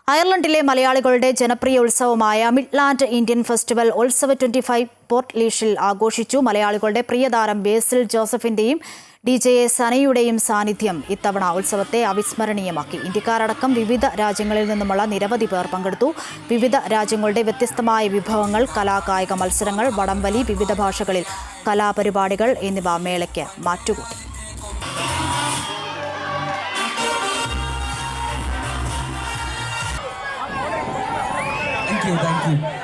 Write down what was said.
അയർലൻഡിലെ മലയാളികളുടെ ജനപ്രിയ ഉത്സവമായ Midland Indian festival ഉത്സവ 25 പോർട്ട് ലീഷിൽ ആഘോഷിച്ചു. മലയാളികളുടെ പ്രിയതാരം ബേസിൽ ജോസഫിന്റെയും DJ സനയുടെയും സാന്നിധ്യം ഇത്തവണ ഉത്സവത്തെ അവിസ്മരണീയമാക്കി. ഇന്ത്യക്കാരടക്കം വിവിധ രാജ്യങ്ങളിൽ നിന്നുമുള്ള നിരവധി പേർ പങ്കെടുത്തു. വിവിധ രാജ്യങ്ങളുടെ വ്യത്യസ്തമായ വിഭവങ്ങൾ, കലാകായിക മത്സരങ്ങൾ, വടംവലി, വിവിധ ഭാഷകളിൽ കലാപരിപാടികൾ എന്നിവ മേളയ്ക്ക് മാറ്റുകൂട്ടി. Thank you.